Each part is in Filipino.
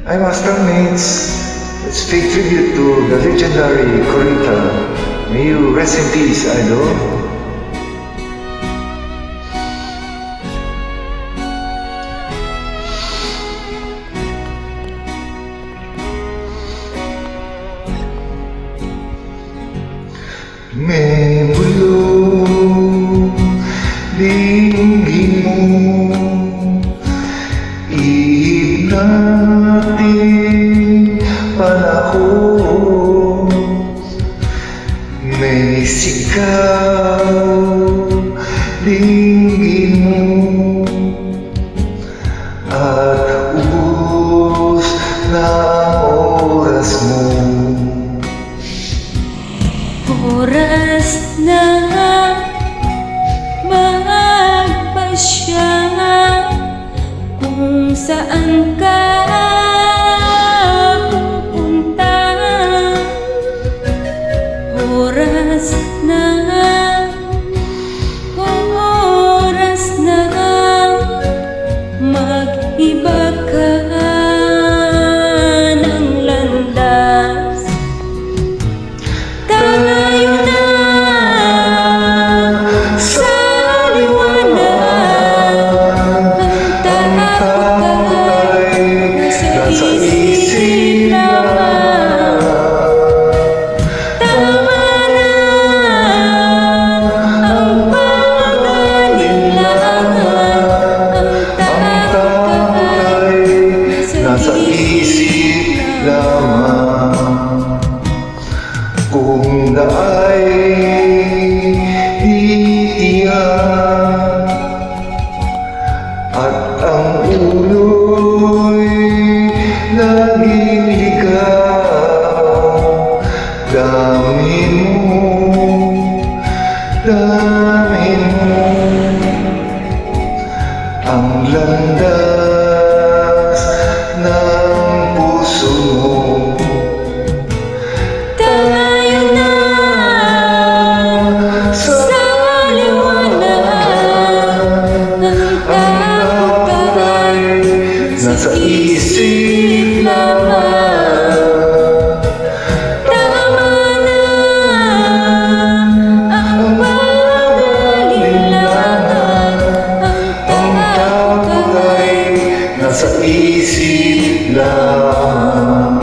I'm Master Mates. Let's pay tribute to the legendary Corita. May you rest in peace, idol. May bulong dinggin mo, ihip natin panahon. May sigaw dinggin mo, at ubos na ang oras mo. Oras na magpasya kung saan ka pupunta. Oras na mag-iba ka ng landas. Tayo na sa liwanag, ang takot ay nasa isip lamang. Tama na ang pag-alinlangan, ang takot ay nasa isip lamang. Kung naay titiyak at ang ulo'y laging ligaw, damin mo ang landas ng puso mo. Tayo na sa liwanag, ang takot ay nasa isip lamang. Tama na ang pag-alinlangan, Ang takot ay nasa isip lamang.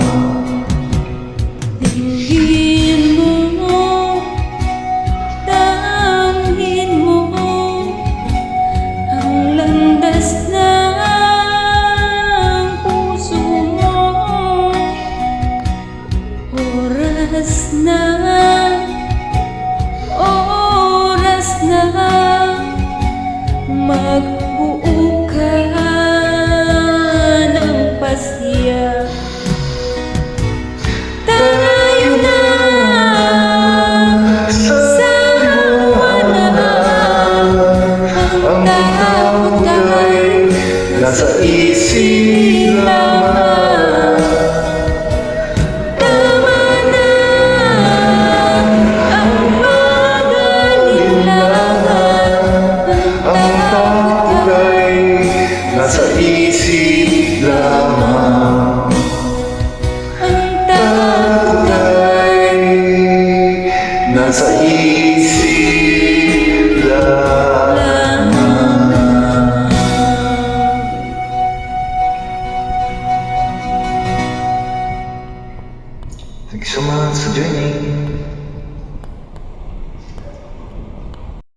Dinggin mo, damhin mo ang landas ng puso mo. Oras na magbuo ka ng pasya. Tayo na sa liwanag, ang takot ay nasa isip lamang. Tama na ang pag-alinlangan, Ang takot ay nasa isip lamang. ang takot Ay nasa isip lamang. Thank you so much for joining.